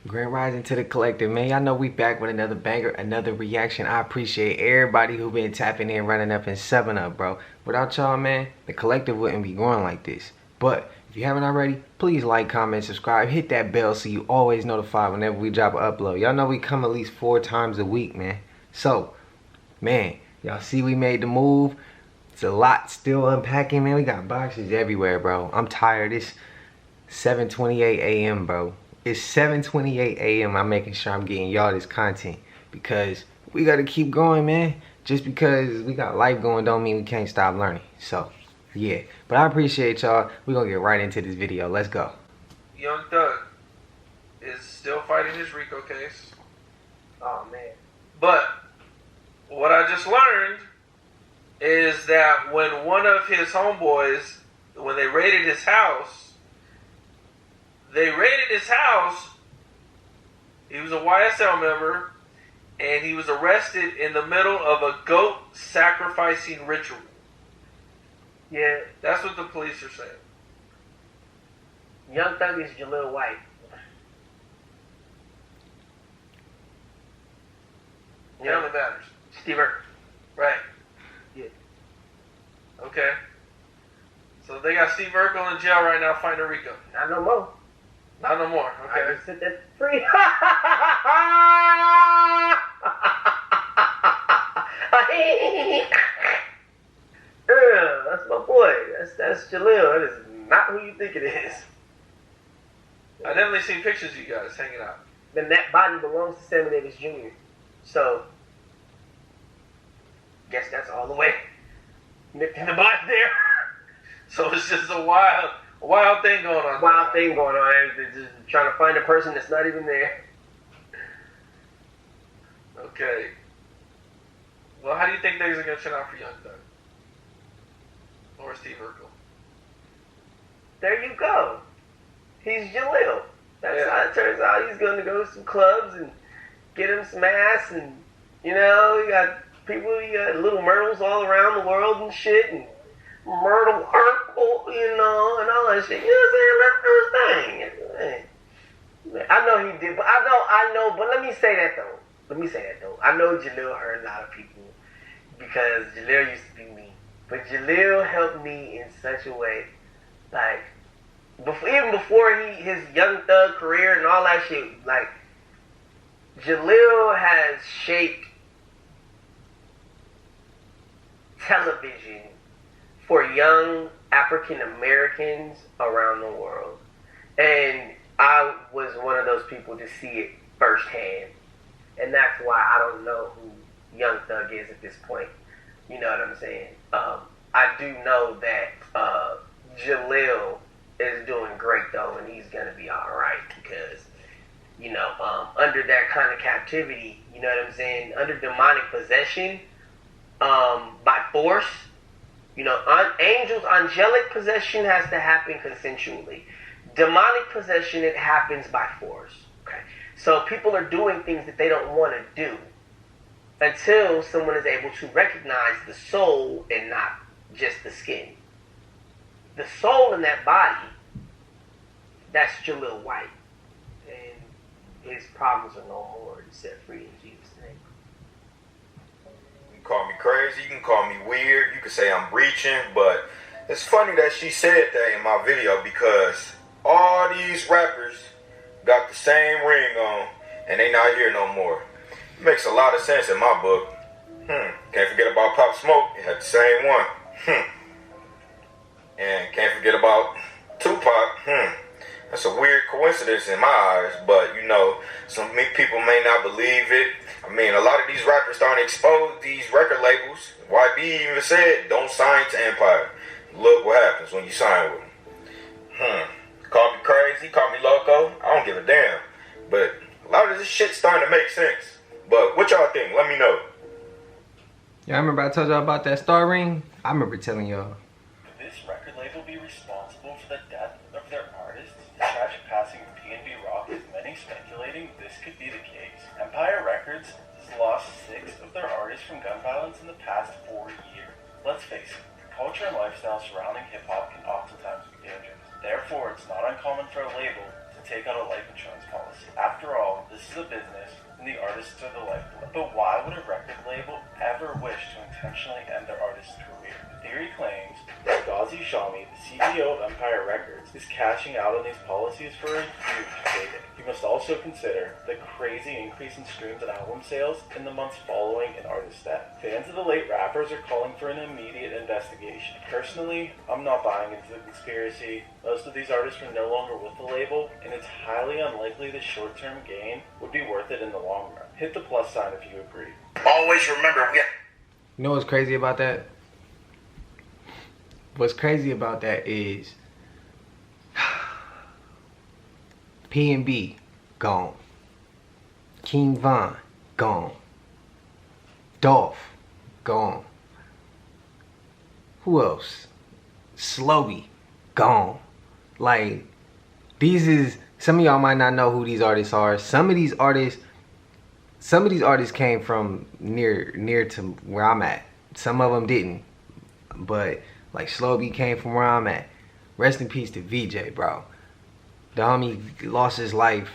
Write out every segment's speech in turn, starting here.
Grand Rising to the collective, man. Y'all know we back with another banger, another reaction. I appreciate everybody who been tapping in, running up, and subbing up, bro. Without y'all, man, the collective wouldn't be going like this. But if you haven't already, please like, comment, subscribe, hit that bell so you always notified whenever we drop an upload. Y'all know we come at least 4 times a week, man. So, man, y'all see we made the move. It's a lot still unpacking, man. We got boxes everywhere, bro. I'm tired. It's 7:28 a.m., bro. It's 7:28 a.m. I'm making sure I'm getting y'all this content because we gotta keep going, man. Just because we got life going don't mean we can't stop learning. So, yeah. But I appreciate y'all. We're gonna get right into this video. Let's go. Young Thug is still fighting his RICO case. Oh, man. But what I just learned is that when one of his homeboys, when they raided his house, he was a YSL member, and he was arrested in the middle of a goat sacrificing ritual. Yeah. That's what the police are saying. Young Thug is Jaleel White. It only matters. Steve Urkel. Right. Yeah. Okay. So they got Steve Urkel in jail right now fighting RICO. Not no more. Not no more. Okay. I can sit there free. Yeah, that's my boy. That's Jaleel. That is not who you think it is. I definitely seen pictures of you guys hanging out. Then that body belongs to Sammy Davis Jr. So, guess that's all the way nipped in the butt there. So it's just a wild thing going on. Wild thing going on. They're just trying to find a person that's not even there. Okay. Well, how do you think things are going to turn out for Young Thug? Or Steve Urkel? There you go. He's Jaleel. That's how it turns out. He's going to go to some clubs and get him some ass, and you know, you got little Myrtles all around the world and shit, and Myrtle Urkel, you know, and all that shit. You know what I'm saying? Let him do his thing. I know he did, but I know, but let me say that though. I know Jaleel hurt a lot of people because Jaleel used to be me. But Jaleel helped me in such a way, like, even before his Young Thug career and all that shit, like, Jaleel has shaped television for young African Americans around the world. And I was one of those people to see it firsthand. And that's why I don't know who Young Thug is at this point. You know what I'm saying? I do know that Jaleel is doing great though, and he's gonna be alright because, you know, under that kind of captivity, you know what I'm saying, under demonic possession, by force, you know, angelic possession has to happen consensually. Demonic possession, it happens by force. Okay, so people are doing things that they don't want to do until someone is able to recognize the soul and not just the skin. The soul in that body, that's Jaleel White. And his problems are no more. He's set free in Jesus' name. You can call me crazy, you can call me weird, you can say I'm reaching, but it's funny that she said that in my video because all these rappers got the same ring on and they not here no more. It makes a lot of sense in my book. Can't forget about Pop Smoke, it had the same one. And can't forget about Tupac. That's a weird coincidence in my eyes, but you know, some people may not believe it. I mean, a lot of these rappers starting to expose these record labels. YB even said, don't sign to Empire. Look what happens when you sign with them. Call me crazy, call me loco, I don't give a damn. But a lot of this shit's starting to make sense. But what y'all think? Let me know. Yeah, I remember I told y'all about that star ring. I remember telling y'all. Could this record label be responsible for the death of their artist? The tragic passing of P&B Rock has many speculating this could be the case. Empire Records has lost 6 of their artists from gun violence in the past 4 years. Let's face it, the culture and lifestyle surrounding hip-hop can oftentimes be dangerous. Therefore, it's not uncommon for a label to take out a life insurance policy. After all, this is a business, and the artists are the lifeblood. But why would a record label ever wish to intentionally end their artist's career? The theory claims that Ghazi Shami, the CEO of Empire Records, is cashing out on these policies for a huge payday. You must also consider the crazy increase in streams and album sales in the months following an artist's death. Fans of the late rappers are calling for an immediate investigation. Personally, I'm not buying into the conspiracy. Most of these artists are no longer with the label, and it's highly unlikely the short-term gain would be worth it in the long run. Hit the plus sign if you agree. Always remember, You know what's crazy about that? What's crazy about that is P&B gone. King Von gone. Dolph gone. Who else? Slowey gone. Like, these is, some of y'all might not know who these artists are. Some of these artists came from near to where I'm at. Some of them didn't, but like Slowey came from where I'm at. Rest in peace to VJ, bro. The homie lost his life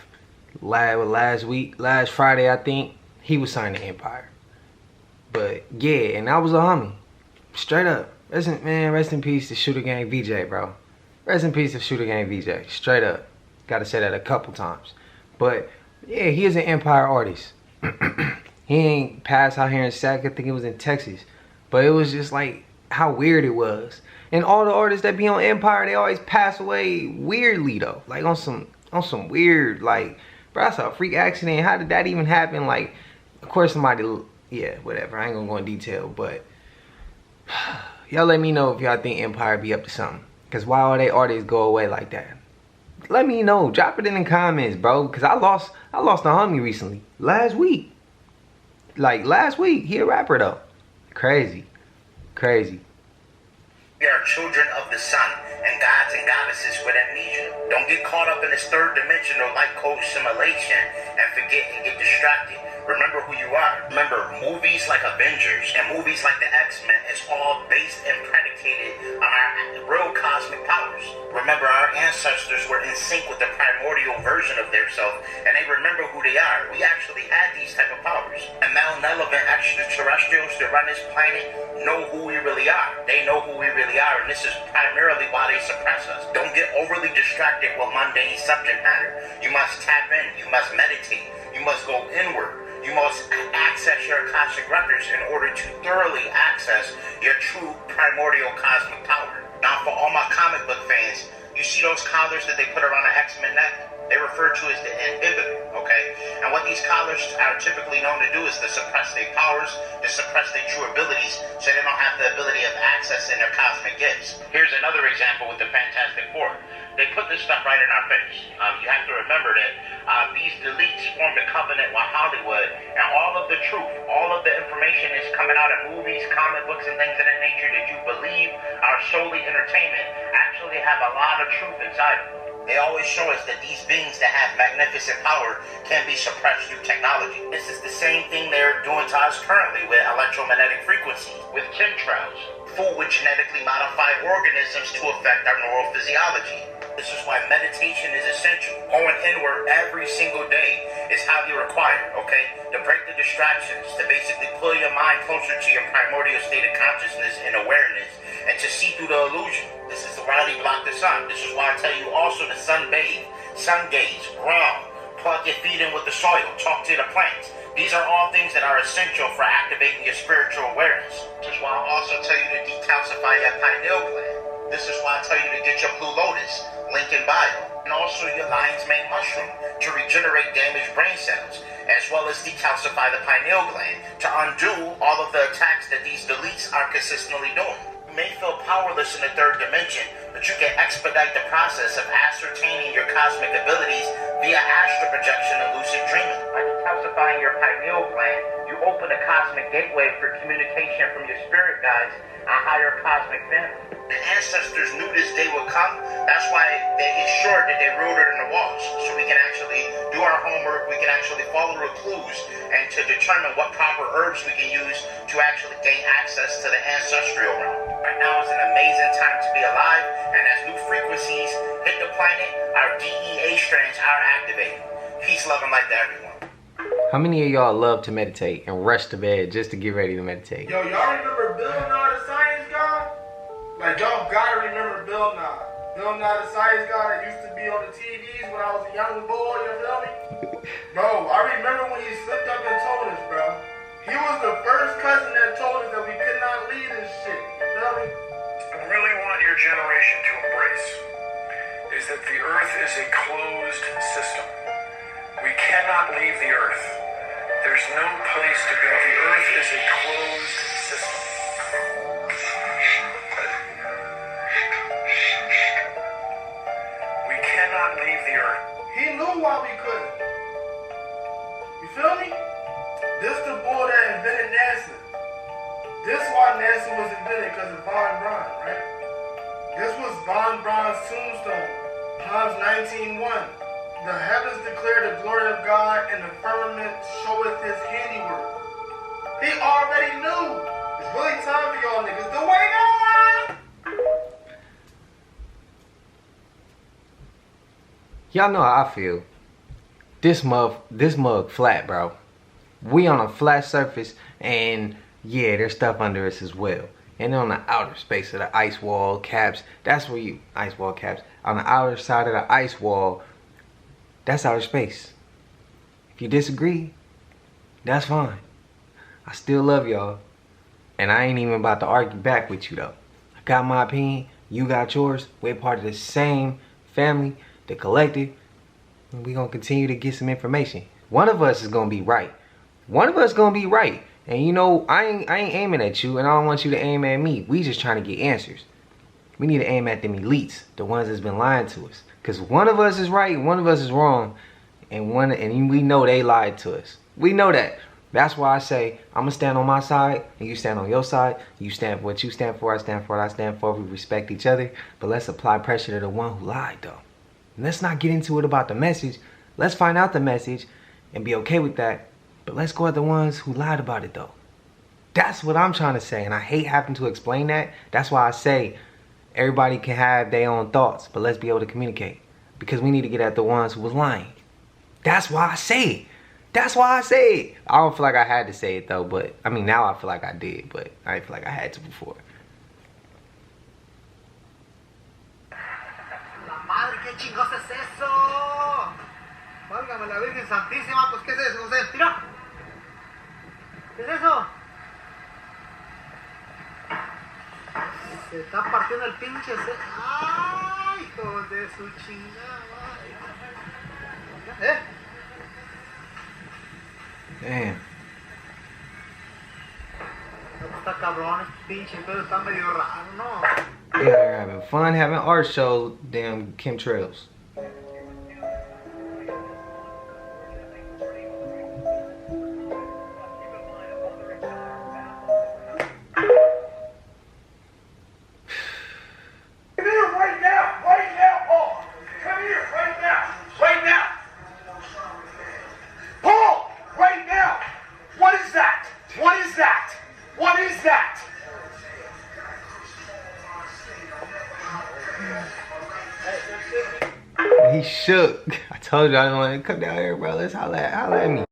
last Friday, I think. He was signed to Empire. But yeah, and that was a homie. Straight up. Rest in peace to Shooter Gang VJ, bro. Rest in peace to Shooter Gang VJ. Straight up. Gotta say that a couple times. But yeah, he is an Empire artist. He ain't passed out here in Sac. I think it was in Texas. But it was just like how weird it was. And all the artists that be on Empire, they always pass away weirdly though. Like on some weird, like, bro, that's a freak accident. How did that even happen? Like, of course somebody, yeah, whatever. I ain't gonna go in detail, but y'all let me know if y'all think Empire be up to something. Cause why all they artists go away like that? Let me know. Drop it in the comments, bro. Cause I lost a homie recently. Last week. Like last week. He a rapper though. Crazy. We are children of the sun, and gods and goddesses with amnesia. Don't get caught up in this third dimensional light code simulation and forget and get distracted. Remember who you are. Remember, movies like Avengers and movies like the X-Men is all based and predicated on our real cosmic powers. Remember, our ancestors were in sync with the primordial version of their self, and they remember who they are. We actually had these type of powers. And malevolent extraterrestrials that run this planet know who we really are. They know who we really are, and this is primarily why they suppress us. Don't get overly distracted with mundane subject matter. You must tap in. You must meditate. You must go inward. You must access your Akashic records in order to thoroughly access your true primordial cosmic power. Now, for all my comic book fans, you see those collars that they put around an X-Men neck? They refer to as the inhibitor, okay? And what these collars are typically known to do is to suppress their powers, to suppress their true abilities, so they don't have the ability of accessing their cosmic gifts. Here's another example with the Fantastic Four. They put this stuff right in our face. You have to remember that these deletes formed a covenant with Hollywood, and all of the truth, all of the information is coming out of movies, comic books, and things of that nature that you believe are solely entertainment actually have a lot of truth inside of them. They always show us that these beings that have magnificent power can be suppressed through technology. This is the same thing they're doing to us currently with electromagnetic frequencies, with chemtrails, food with genetically modified organisms to affect our neurophysiology. This is why meditation is essential. Going inward every single day is highly required, okay? To break the distractions, to basically pull your mind closer to your primordial state of consciousness and awareness, and to see through the illusion. This is why they block the sun. This is why I tell you also to sunbathe, sun gaze, ground, plug your feet in with the soil, talk to the plants. These are all things that are essential for activating your spiritual awareness. This is why I also tell you to decalcify your pineal gland. This is why I tell you to get your blue lotus, link in bio, and also your lion's mane mushroom to regenerate damaged brain cells, as well as decalcify the pineal gland to undo all of the attacks that these deletes are consistently doing. You may feel powerless in the third dimension, but you can expedite the process of ascertaining your cosmic abilities via astral projection and lucid dreaming. calcifying your pineal gland, you open a cosmic gateway for communication from your spirit guides, a higher cosmic family. The ancestors knew this day would come. That's why they ensured that they wrote it in the walls, so we can actually do our homework, we can actually follow the clues, and to determine what proper herbs we can use to actually gain access to the ancestral realm. Right now is an amazing time to be alive, and as new frequencies hit the planet, our DEA strands are activating. Peace, love, and light to everyone. How many of y'all love to meditate and rush to bed just to get ready to meditate? Yo, y'all remember Bill Nye the Science Guy? Like, y'all gotta remember Bill Nye. Bill Nye the Science Guy that used to be on the TVs when I was a young boy, you feel me? Bro, I remember when he slipped up and told us, bro. He was the first cousin that told us that we could not leave this shit, you feel me? I really want your generation to embrace is that the Earth is a closed system. We cannot leave the Earth. There's no place to go. The Earth is a closed system. We cannot leave the Earth. He knew why we couldn't. You feel me? This the boy that invented NASA. This why NASA was invented, because of Von Braun, right? This was Von Braun's tombstone. Psalms 19:1. The heavens declare the glory of God, and the firmament showeth his handiwork. He already knew. It's really time for y'all niggas to wake up! Y'all know how I feel. This mug flat, bro. We on a flat surface, and yeah, there's stuff under us as well. And on the outer space of the ice wall caps, that's where you, ice wall caps, on the outer side of the ice wall, that's outer space. If you disagree, that's fine. I still love y'all. And I ain't even about to argue back with you though. I got my opinion, you got yours. We're part of the same family, the collective. And we gonna continue to get some information. One of us is gonna be right. One of us gonna be right. And you know, I ain't aiming at you, and I don't want you to aim at me. We just trying to get answers. We need to aim at them elites, the ones that's been lying to us. Cause one of us is right, one of us is wrong, and we know they lied to us. We know that. That's why I say I'm gonna stand on my side, and you stand on your side. You stand for what you stand for. I stand for what I stand for. We respect each other, but let's apply pressure to the one who lied, though. And let's not get into it about the message. Let's find out the message and be okay with that. But let's go at the ones who lied about it, though. That's what I'm trying to say, and I hate having to explain that. That's why I say everybody can have their own thoughts, but let's be able to communicate. Because we need to get at the ones who was lying. That's why I say it. That's why I say it. I don't feel like I had to say it, though, but, I mean, now I feel like I did, but I didn't feel like I had to before. La madre, ¿qué chingos es eso? Válgame la Virgen Santísima, pues, ¿qué es eso? José, mira. ¿Qué es eso? Se está partiendo el pinche ¡ay, hijo de su chingada! ¿Eh? Damn. Está cabrón, este pinche pedo está medio raro, ¿no? Yeah, they're having fun having art shows, damn chemtrails. He shook. I told you I didn't want to come down here, bro. Let's holla at me.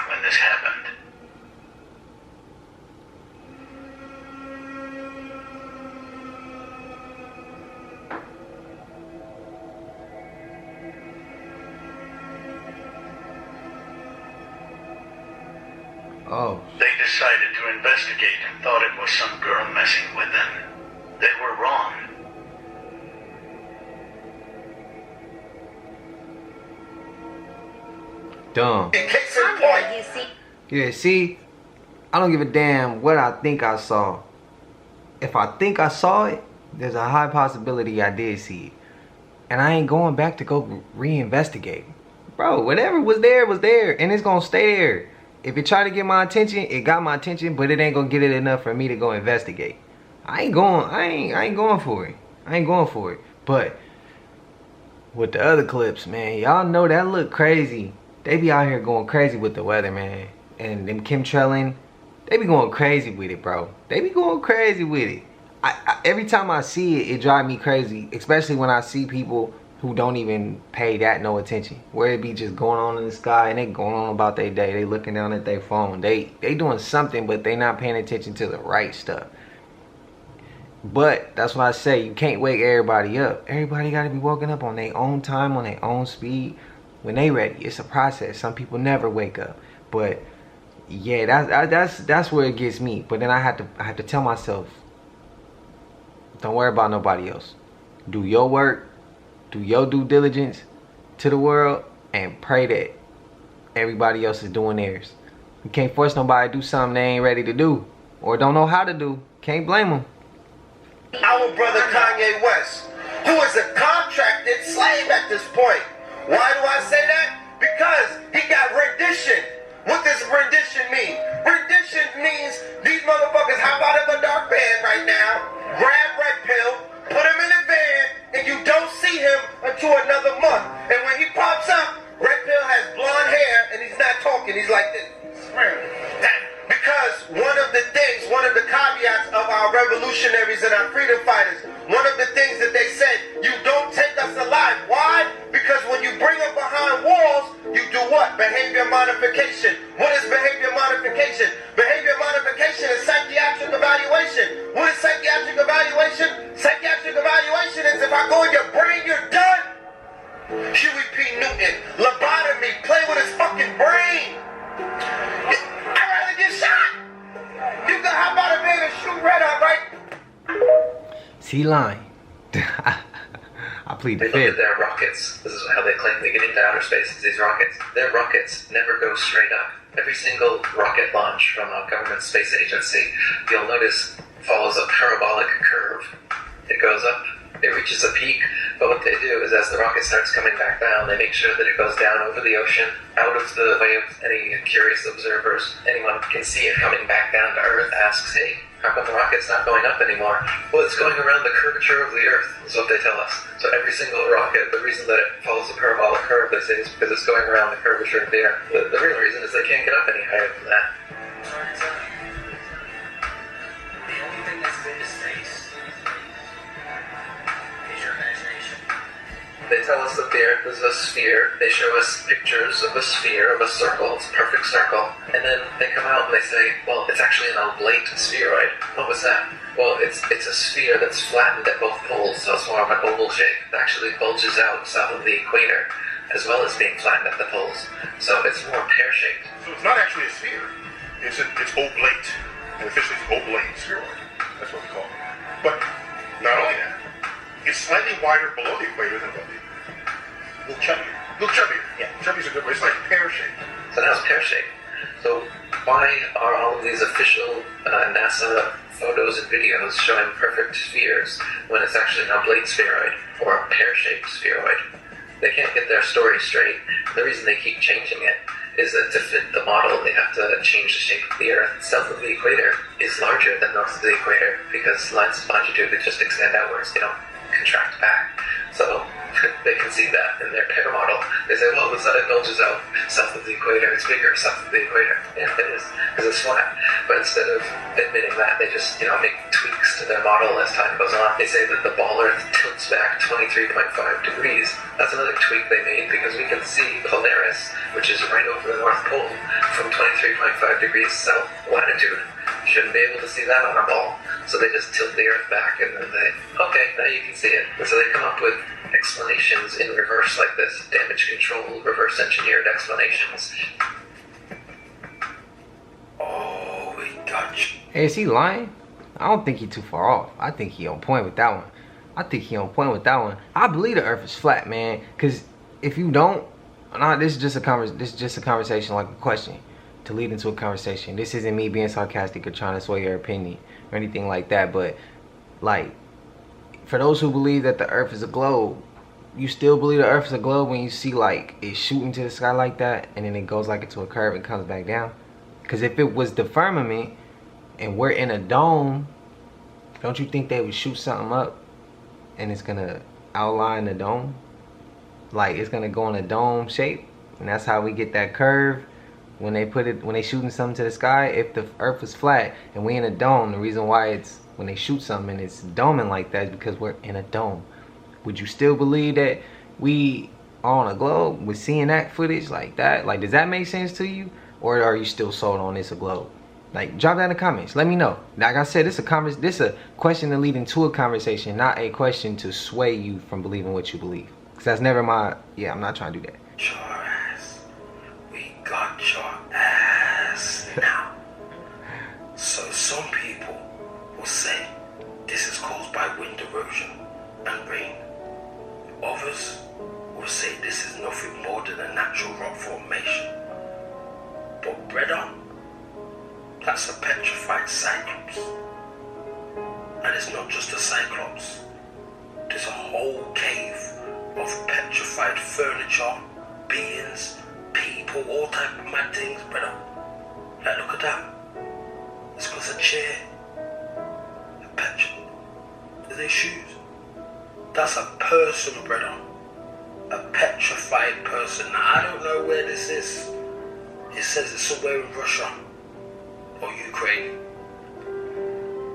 When this happened. Oh. They decided to investigate and thought it was some girl messing with them. They were wrong. Dumb. In case in point. Yeah, see, I don't give a damn what I think I saw. If I think I saw it, there's a high possibility I did see it. And I ain't going back to go reinvestigate. Bro, whatever was there, and it's gonna stay there. If it tried to get my attention, it got my attention, but it ain't gonna get it enough for me to go investigate. I ain't going for it. I ain't going for it. But with the other clips, man, y'all know that look crazy. They be out here going crazy with the weather, man. And them chemtrailing, they be going crazy with it, bro. They be going crazy with it. Every time I see it, it drives me crazy. Especially when I see people who don't even pay that no attention. Where it be just going on in the sky and they going on about their day. They looking down at their phone. They doing something, but they not paying attention to the right stuff. But that's what I say. You can't wake everybody up. Everybody got to be woken up on their own time, on their own speed. When they ready, it's a process. Some people never wake up. But yeah, that's where it gets me. But then I have to tell myself, don't worry about nobody else. Do your work, do your due diligence to the world, and pray that everybody else is doing theirs. You can't force nobody to do something they ain't ready to do or don't know how to do. Can't blame them. Our brother Kanye West, who is a contracted slave at this point. Why do I say that? Because he got rendition. What does rendition mean? Rendition means these motherfuckers hop out of a dark van right now, grab Red Pill, put him in a van, and you don't see him until another month. And when he pops up, Red Pill has blonde hair and he's not talking. He's like this. Because one of the caveats of our revolutionaries and our freedom fighters, one of the things that they said, you don't take us alive. Why? Because when you bring them behind walls, you do what? Behavior modification. What is behavior modification? Behavior modification is psychiatric evaluation. What is psychiatric evaluation? Psychiatric evaluation is if I go in your brain, you're done. Huey P. Newton, lobotomy, play with his fucking brain. I'd rather get shot. You can hop out of bed and shoot red up, right? See, lying. I plead the They look fifth. at their rockets. This is how they claim they get into outer space. These rockets. Their rockets never go straight up. Every single rocket launch from a government space agency, you'll notice, follows a parabolic curve. It goes up, it reaches a peak, but what they do is as the rocket starts coming back down, they make sure that it goes down over the ocean, out of the way of any curious observers. Anyone can see it coming back down to Earth, asks, hey, how come the rocket's not going up anymore? Well, it's going around the curvature of the Earth, is what they tell us. So every single rocket, the reason that it follows a parabolic curve, they say, is because it's going around the curvature of the Earth. The real reason is they can't get up any higher than that. The only thing that's been to space is your imagination. They tell us that the Earth is a sphere. They show us pictures of a sphere, of a circle. It's a perfect circle. And then they come out and they say, well, it's actually an oblate spheroid. What was that? Well, it's a sphere that's flattened at both poles, so it's more of an oval shape. It actually bulges out south of the equator, as well as being flattened at the poles. So it's more pear-shaped. So it's not actually a sphere. It's oblate. And officially it's oblate spheroid. That's what we call it. But not only that, it's slightly wider below the equator than above the equator. A little chubbier. A little chubbier. Yeah, chubby's a good word. It's like pear-shaped. So now it's pear-shaped. So why are all of these official NASA photos and videos showing perfect spheres when it's actually an oblate spheroid or a pear-shaped spheroid? They can't get their story straight. The reason they keep changing it is that to fit the model, they have to change the shape of the Earth. South of the equator is larger than north of the equator because lines of longitude that just extend outwards. They don't contract back. So they can see that in their pear model. They say, well, the sun bulges out south of the equator. It's bigger south of the equator. Yeah, it is, because it's flat. But instead of admitting that, they just, make tweaks to their model as time goes on. They say that the ball Earth tilts back 23.5 degrees. That's another tweak they made because we can see Polaris, which is right over the North Pole, from 23.5 degrees south latitude. Shouldn't be able to see that on a ball. So they just tilt the Earth back and then okay, now you can see it. And so they come up with explanations in reverse like this, damage control, reverse engineered explanations. Oh, Hey, is he lying? I don't think he too far off. I think he on point with that one. I believe the earth is flat, man. Cause if you don't, nah, this is just a conversation, like a question to lead into a conversation. This isn't me being sarcastic or trying to sway your opinion or anything like that. But like, for those who believe that the earth is a globe, you still believe the earth is a globe when you see like it shooting to the sky like that, and then it goes like into a curve and comes back down? Because if it was the firmament and we're in a dome, don't you think they would shoot something up and it's gonna outline the dome? Like it's gonna go in a dome shape, and that's how we get that curve when they shooting something to the sky. If the earth is flat and we in a dome, the reason why it's when they shoot something and it's doming like that is because we're in a dome. Would you still believe that we are on a globe with seeing that footage like that? Like, does that make sense to you, or are you still sold on it's a globe? Like, drop that in the comments. Let me know. Like I said, this a question to lead into a conversation, not a question to sway you from believing what you believe. Cause that's never my. Yeah, I'm not trying to do that. Your ass. We got your ass now. So some people will say this is caused by wind erosion and rain. Others will say this is nothing more than a natural rock formation. But brother, that's a petrified cyclops. And it's not just a cyclops. There's a whole cave of petrified furniture, beings, people, all type of mad things, brother. Like, look at that. It's got a chair, a petrified. Are they shoes? That's a person, brother. A petrified person. Now, I don't know where this is. It says it's somewhere in Russia or Ukraine.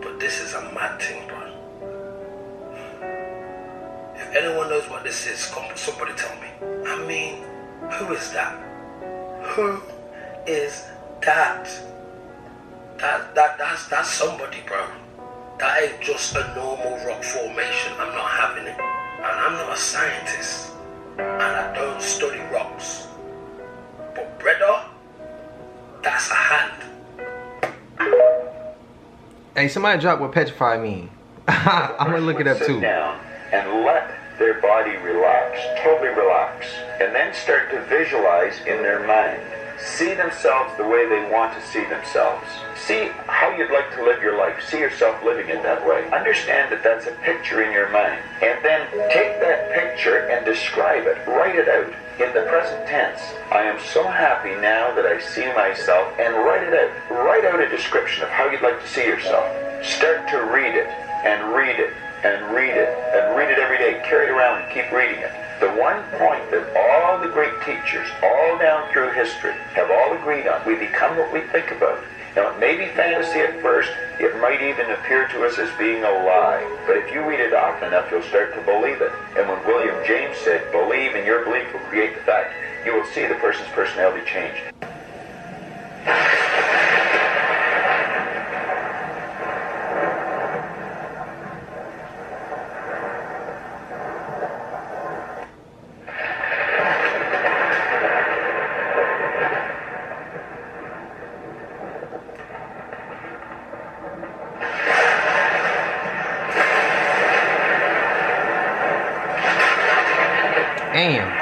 But this is a mad thing, bro. If anyone knows what this is, somebody tell me. I mean, who is that? Who is that? That's somebody, bro. That ain't just a normal rock formation. I'm not having it. And I'm not a scientist. And I don't study rocks. But brother, that's a hand. Hey, somebody drop what petrified mean. I'm gonna look it up too. Sit down and let their body relax, totally relax, and then start to visualize in their mind. See themselves the way they want to see themselves. See how you'd like to live your life. See yourself living it that way. Understand that that's a picture in your mind. And then take that picture and describe it. Write it out in the present tense. I am so happy now that I see myself, and write it out. Write out a description of how you'd like to see yourself. Start to read it and read it and read it and read it every day. Carry it around and keep reading it. The one point that all the great teachers, all down through history, have all agreed on, we become what we think about. Now, it may be fantasy at first, it might even appear to us as being a lie, but if you read it often enough, you'll start to believe it. And when William James said, believe and your belief will create the fact, you will see the person's personality change. Damn.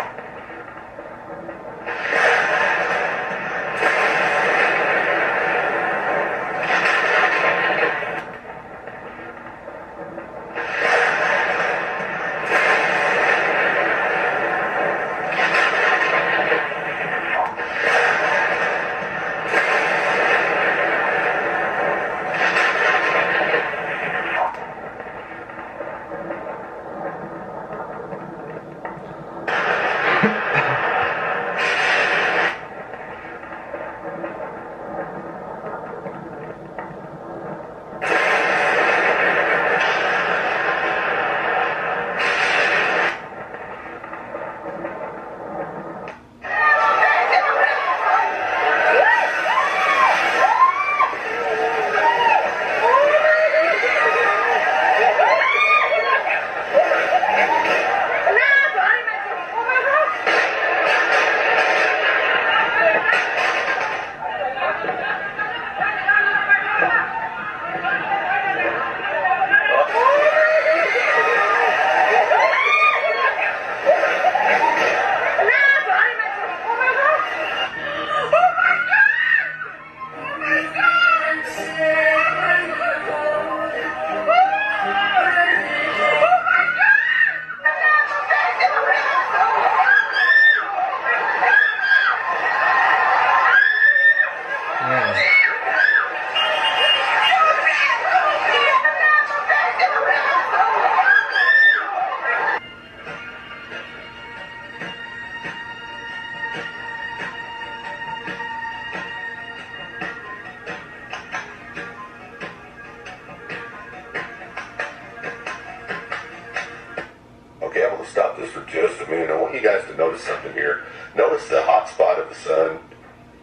of men, I want you guys to notice something here. Notice the hot spot of the sun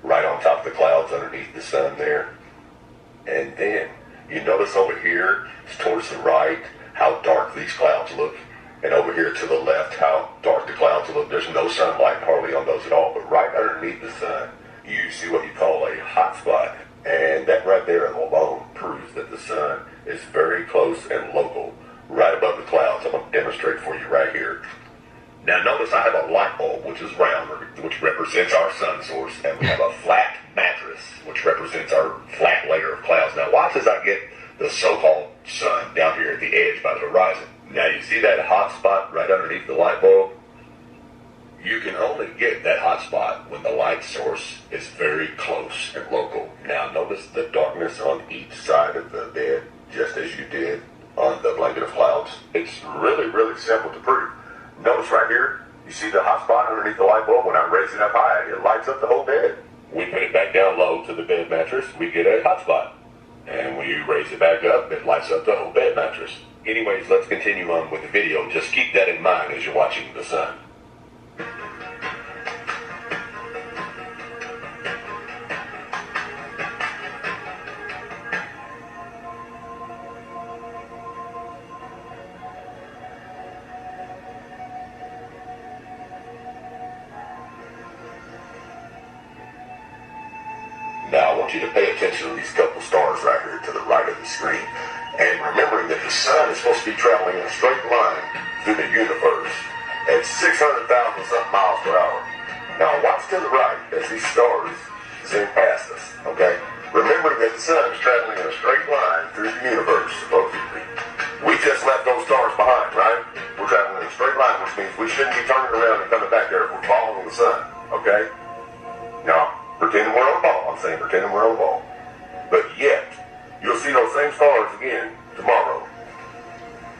right on top of the clouds underneath the sun there. And then you notice over here, towards the right, how dark these clouds look. And over here to the left, how dark the clouds look. There's no sunlight hardly on those at all. But right underneath the sun, you see what you call a hot spot. And that right there alone proves that the sun is very close and local, right above the clouds. I'm going to demonstrate for you right here. Now notice I have a light bulb, which is round, which represents our sun source, and we have a flat mattress, which represents our flat layer of clouds. Now watch as I get the so-called sun down here at the edge by the horizon. Now you see that hot spot right underneath the light bulb? You can only get that hot spot when the light source is very close and local. Now notice the darkness on each side of the bed, just as you did on the blanket of clouds. It's really, really simple to prove. Notice right here, you see the hot spot underneath the light bulb? When I raise it up high, it lights up the whole bed. We put it back down low to the bed mattress, we get a hot spot. And when you raise it back up, it lights up the whole bed mattress. Anyways, let's continue on with the video. Just keep that in mind as you're watching the sun. Now I want you to pay attention to these couple stars right here to the right of the screen. And remembering that the sun is supposed to be traveling in a straight line through the universe at 600,000 something miles per hour. Now watch to the right as these stars zoom past us, okay? Remembering that the sun is traveling in a straight line through the universe, supposedly. We just left those stars behind, right? We're traveling in a straight line, which means we shouldn't be turning around and coming back there if we're following the sun, okay? Now, pretending we're on a ball. I'm saying pretending we're on a ball. But yet, you'll see those same stars again tomorrow.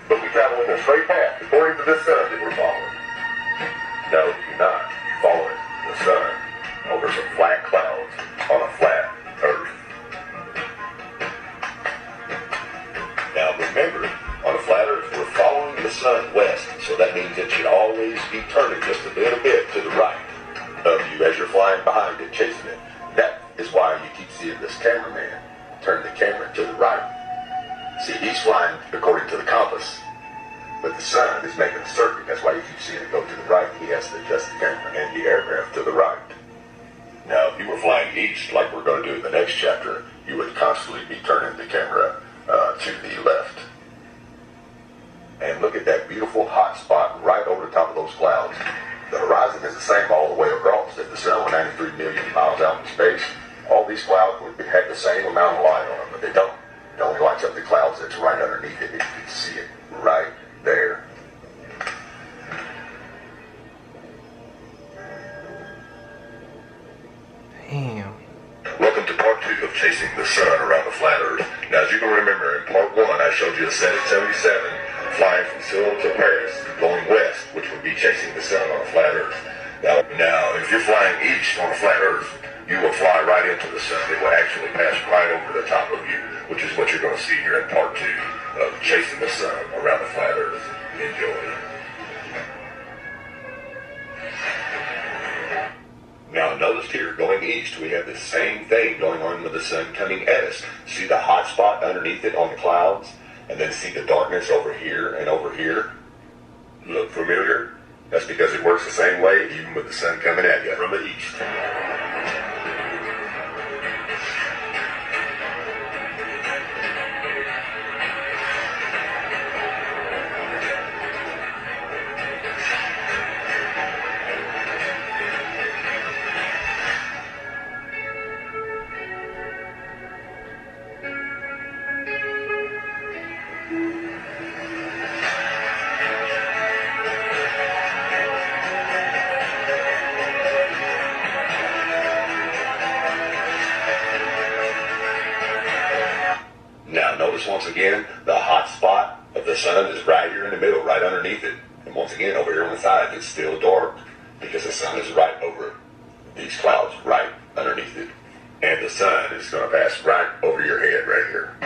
But we travel in a straight path according to this sun that we're following. No, you're not following the sun over some flat clouds on a flat earth. Now remember, on a flat earth, we're following the sun west, so that means it should always be turning just a little bit to the right of you as you're flying behind it, chasing it. That is why you keep seeing this cameraman turn the camera to the right. See, he's flying according to the compass, but the sun is making a circuit. That's why you keep seeing it go to the right. He has to adjust the camera and the aircraft to the right. Now, if you were flying east, like we're going to do in the next chapter, you would constantly be turning the camera to the left. And look at that beautiful hot spot right over the top of those clouds. The horizon is the same all the way across. If the sun were 93 million miles out in space, all these clouds would have the same amount of light on them, but they don't. It only lights up the clouds that's right underneath it. You can see it right there. Damn. Welcome to part 2 of Chasing the Sun Around the Flat Earth. Now, as you can remember, in part 1, I showed you a 777 flying from Seoul to Paris, going west, which would be chasing the sun on a flat Earth. Now, if you're flying east on a flat Earth, you will fly right into the sun. It will actually pass right over the top of you, which is what you're going to see here in part 2 of Chasing the Sun Around the Flat Earth. Enjoy. Now notice here, going east, we have the same thing going on with the sun coming at us. See the hot spot underneath it on the clouds? And then see the darkness over here and over here? Look familiar? That's because it works the same way even with the sun coming at you from the east. Once again, the hot spot of the sun is right here in the middle, right underneath it. And once again, over here on the side, it's still dark because the sun is right over these clouds, right underneath it. And the sun is going to pass right over your head right here.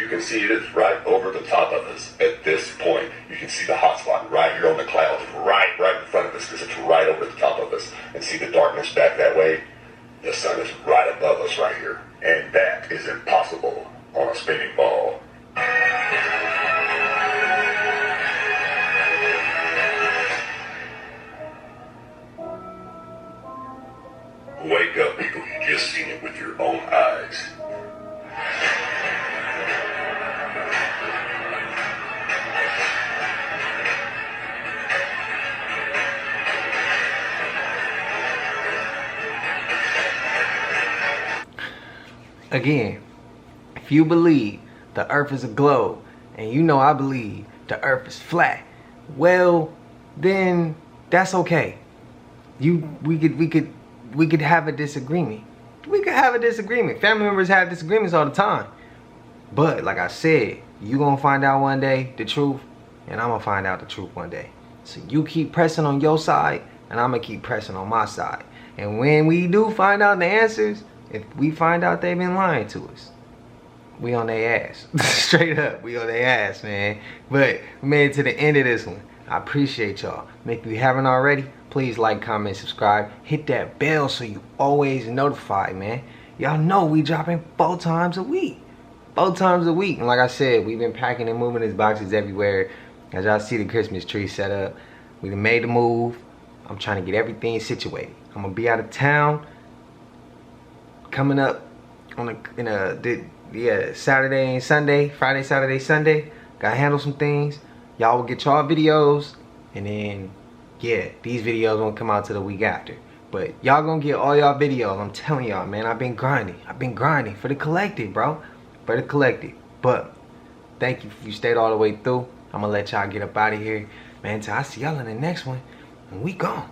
you can see it is right over the top of us. At this point, you can see the hot spot right here on the clouds, right in front of us, because it's right over the top of us. And see the darkness back that way? The sun is right above us right here. And that is impossible on a spinning ball. Wake up, people. You just seen it with your own eyes. Again, if you believe the earth is a globe, and you know I believe the earth is flat, well, then that's okay. We could have a disagreement. We could have a disagreement. Family members have disagreements all the time. But like I said, you gonna find out one day the truth, and I'm gonna find out the truth one day. So you keep pressing on your side, and I'm gonna keep pressing on my side. And when we do find out the answers, if we find out they've been lying to us, we on their ass. Straight up, we on their ass, man. But we made it to the end of this one. I appreciate y'all. If you haven't already, please like, comment, subscribe. Hit that bell so you always notified, man. Y'all know we dropping 4 times a week. 4 times a week. And like I said, we've been packing and moving these boxes everywhere. As y'all see the Christmas tree set up. We done made the move. I'm trying to get everything situated. I'm gonna be out of town coming up on Saturday and Sunday. Friday, Saturday, Sunday. Gotta handle some things. Y'all will get y'all videos, and then yeah, these videos won't come out till the week after. But y'all gonna get all y'all videos. I'm telling y'all, man, I've been grinding. I've been grinding for the collective, bro. For the collective. But thank you if you stayed all the way through. I'm gonna let y'all get up out of here. Man, till I see y'all in the next one. And we gone.